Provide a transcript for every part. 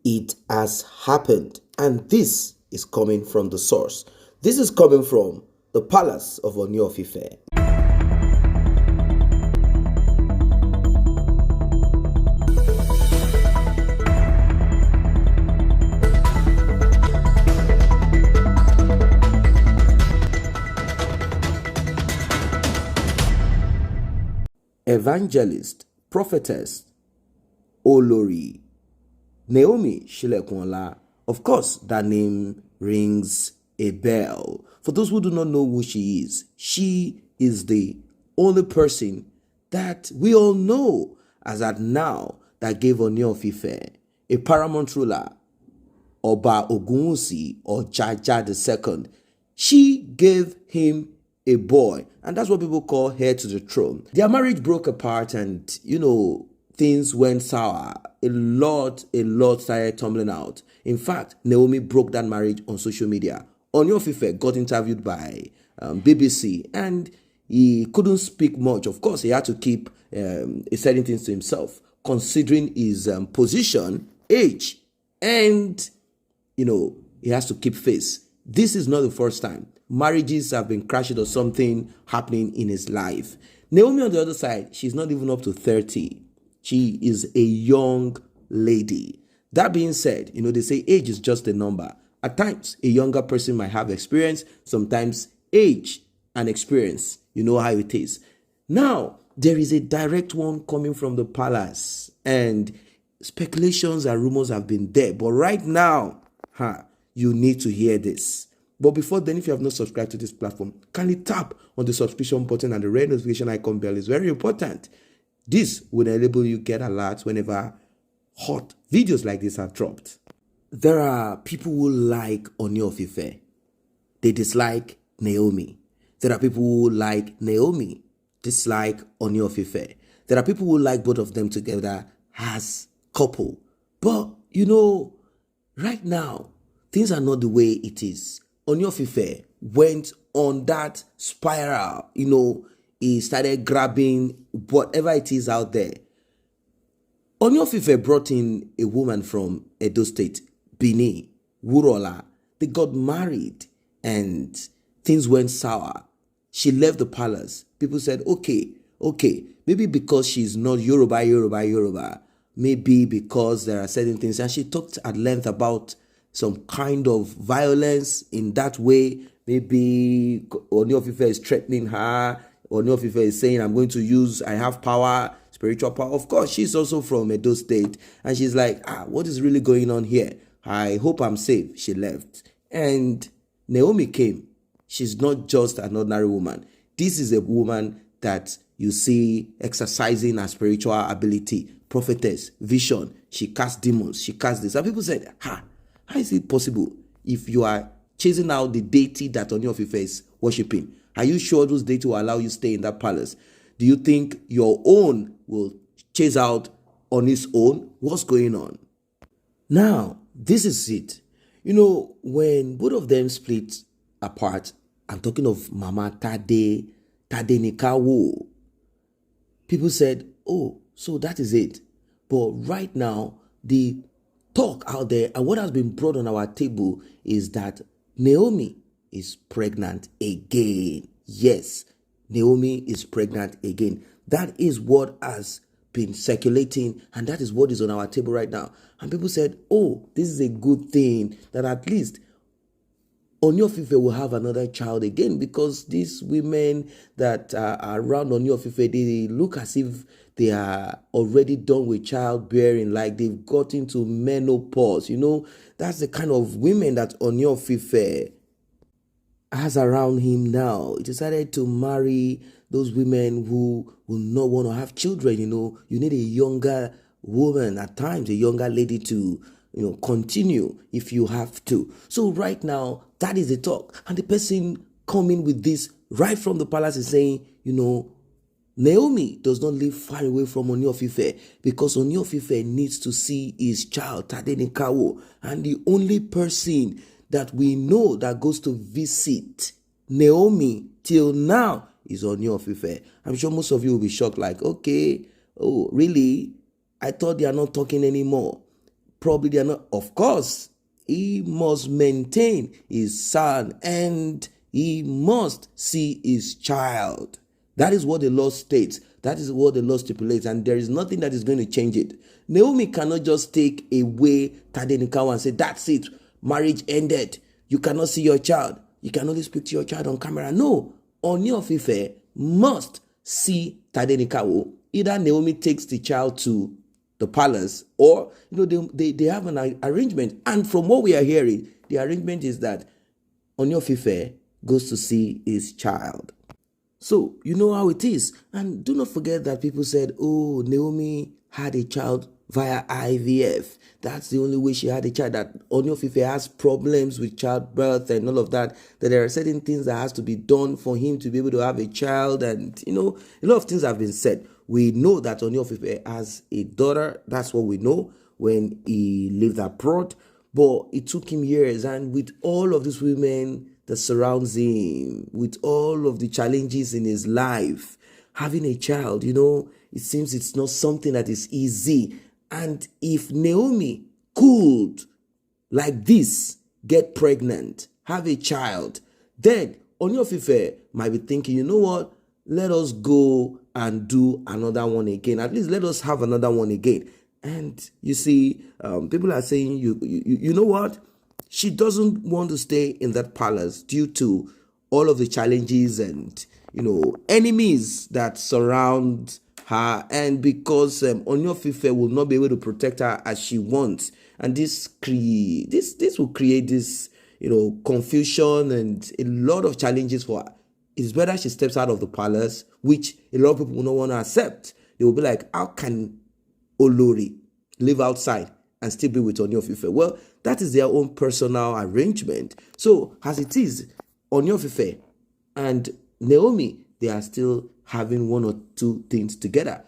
It has happened, and this is coming from the source. This is coming from the palace of Onni of Ife. Evangelist, prophetess, Olori, Naomi Shilekunla. Of course, that name rings a bell. For those who do not know who she is the only person that we all know as at now that gave Onni of Ife, a paramount ruler, Oba Ogunwusi or Jaja II. She gave him a boy, and that's what people call heir to the throne. Their marriage broke apart, and things went sour. A lot started tumbling out. In fact, Naomi broke that marriage on social media. Onni of Ife got interviewed by BBC, and he couldn't speak much. Of course, he had to keep certain things to himself, considering his position, age, and he has to keep face. This is not the first time. Marriages have been crashing or something happening in his life. Naomi, on the other side, she's not even up to 30. She is a young lady. That being said, they say age is just a number. At times, a younger person might have experience. Sometimes age and experience, you know how it is. Now, there is a direct one coming from the palace, and speculations and rumors have been there. But right now, you need to hear this. But before then, if you have not subscribed to this platform, kindly tap on the subscription button and the red notification icon bell. Is very important. This will enable you get alerts whenever hot videos like this are dropped. There are people who like Onni of Ife. They dislike Naomi. There are people who like Naomi, dislike Onni of Ife. There are people who like both of them together as couple. But, right now, things are not the way it is. Onni of Ife went on that spiral. He started grabbing whatever it is out there. Onni of Ife brought in a woman from Edo State, Bini, Wurola. They got married and things went sour. She left the palace. People said, okay, maybe because she's not Yoruba. Maybe because there are certain things. And she talked at length about some kind of violence in that way. Maybe Onni of Ife is threatening her. Onni of Ife is saying, I have power, spiritual power. Of course, she's also from Edo State. And she's like, what is really going on here? I hope I'm safe. She left. And Naomi came. She's not just an ordinary woman. This is a woman that you see exercising her spiritual ability. Prophetess, vision. She casts demons. She casts this. And people said, how is it possible if you are chasing out the deity that Onni of Ife is worshipping? Are you sure those deities will allow you to stay in that palace? Do you think your own will chase out on its own? What's going on? Now, this is it. When both of them split apart, I'm talking of Mama Tade Nikawo. People said, so that is it. But right now, the talk out there and what has been brought on our table is that Naomi is pregnant again. Yes, Naomi is pregnant again. That is what has been circulating, and that is what is on our table right now. And people said, this is a good thing, that at least Onni of Ife will have another child again, because these women that are around Onni of Ife, they look as if they are already done with childbearing, like they've got into menopause. That's the kind of women that Onni of Ife has around him now. He decided to marry those women who will not want to have children. You need a younger woman at times, a younger lady to continue if you have to. So right now, that is the talk. And the person coming with this right from the palace is saying, Naomi does not live far away from Onni of Ife, because Onni of Ife needs to see his child, Tadenikawo. And the only person that we know that goes to visit Naomi till now is Onni of Ife. I'm sure most of you will be shocked, like, okay, really? I thought they are not talking anymore. probably they are not. Of course, he must maintain his son and he must see his child. That is what the law states. That is what the law stipulates, and there is nothing that is going to change it. Naomi cannot just take away Tadenikawa and say, that's it, marriage ended. You cannot see your child. You can only speak to your child on camera. No, Onni of Ife must see Tadenikawa. Either Naomi takes the child to the palace, or they have an arrangement. And from what we are hearing, the arrangement is that Onni of Ife goes to see his child. So, you know how it is. And do not forget that people said, oh, Naomi had a child via IVF. That's the only way she had a child. That Onni of Ife has problems with childbirth and all of that. That there are certain things that has to be done for him to be able to have a child. And, a lot of things have been said. We know that Onni of Ife has a daughter. That's what we know when he lived abroad. But it took him years. And with all of these women that surrounds him, with all of the challenges in his life, having a child, it seems it's not something that is easy. And if Naomi could, like this, get pregnant, have a child, then Onni of Ife might be thinking, you know what, let us go and do another one again. At least let us have another one again. And you see, people are saying, you know what? She doesn't want to stay in that palace due to all of the challenges and, enemies that surround her. And because Onni of Ife will not be able to protect her as she wants. And this will create this, confusion and a lot of challenges for her. It's better she steps out of the palace, which a lot of people will not want to accept. They will be like, how can Olori live outside and still be with Onni of Ife? Well, that is their own personal arrangement. So, as it is, Onni of Ife and Naomi, they are still having one or two things together.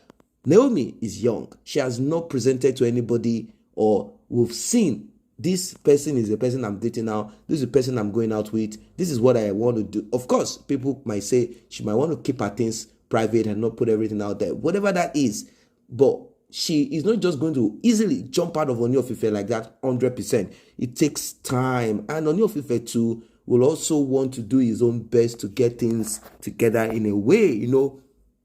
Naomi is young. She has not presented to anybody, or we've seen this person is the person I'm dating now. This is the person I'm going out with. This is what I want to do. Of course, people might say she might want to keep her things private and not put everything out there. Whatever that is. But she is not just going to easily jump out of Onni of Ife like that 100%. It takes time. And Onni of Ife too will also want to do his own best to get things together in a way,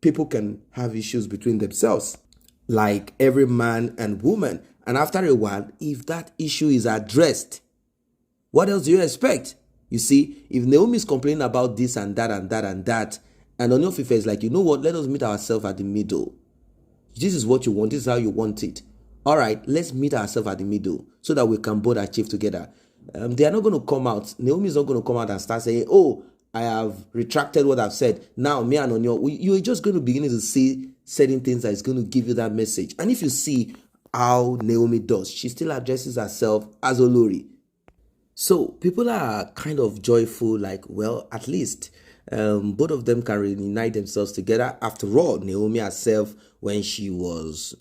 people can have issues between themselves, like every man and woman. And after a while, if that issue is addressed, what else do you expect? You see, if Naomi is complaining about this and that and that and that, and Onni of Ife is like, you know what, let us meet ourselves at the middle. This is what you want. This is how you want it. All right, let's meet ourselves at the middle so that we can both achieve together. They are not going to come out. Naomi is not going to come out and start saying, oh, I have retracted what I've said. Now, me and Onni, you're just going to begin to see certain things that is going to give you that message. And if you see how Naomi does, she still addresses herself as Olori. So people are kind of joyful, like, well, at least both of them can reunite themselves together. After all, Naomi herself, when she was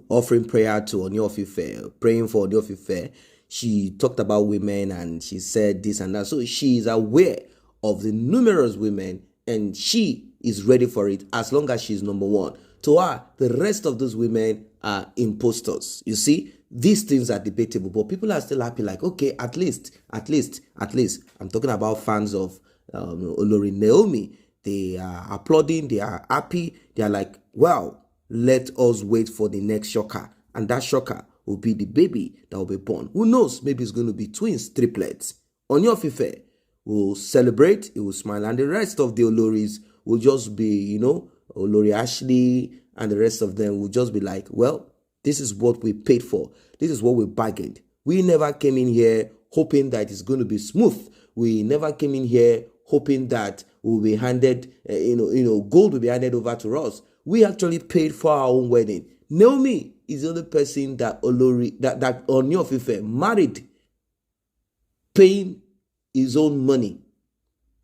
offering prayer to Onni of Ife, praying for Onni of Ife, she talked about women and she said this and that. So she is aware of the numerous women and she is ready for it as long as she's number one. To her, the rest of those women are imposters. You see, these things are debatable, but people are still happy. Like, okay, at least. I'm talking about fans of Olori Naomi. They are applauding. They are happy. They are like, wow, let us wait for the next shocker. And that shocker will be the baby that will be born. Who knows? Maybe it's going to be twins, triplets. Onni of Ife will celebrate. It will smile. And the rest of the Oloris will just be, Olori Ashley and the rest of them will just be like, well, this is what we paid for. This is what we bargained. We never came in here hoping that it's going to be smooth. We never came in here hoping that we'll be handed, gold will be handed over to us. We actually paid for our own wedding. Naomi is the only person that Onni of Ife married, paying his own money.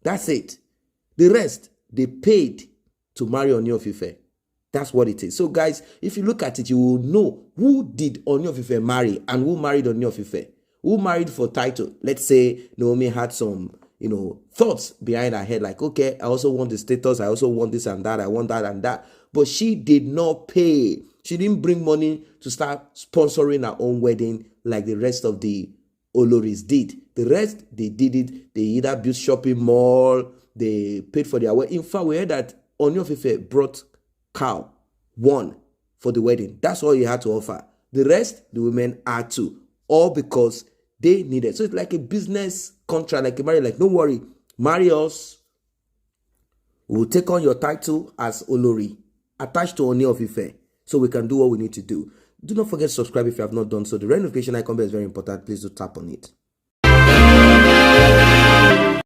That's it. The rest, they paid to marry Onni of Ife. That's what it is. So guys, if you look at it, you will know who did Onni of Ife marry and who married Onni of Ife. Who married for title. Let's say Naomi had some, thoughts behind her head like, okay, I also want the status. I also want this and that. I want that and that. but she did not pay. She didn't bring money to start sponsoring her own wedding like the rest of the Oloris did. The rest, they did it. They either built shopping mall, they paid for their wedding. In fact, we heard that Onni of Ife brought cow, one, for the wedding. That's all he had to offer. The rest, the women had to, all because they needed. So it's like a business contract, like a marriage. Like, don't worry, marry us. We'll take on your title as Olori, attached to Onni of Ife, so we can do what we need to do. Do not forget to subscribe if you have not done so. The notification icon bell is very important. Please do tap on it.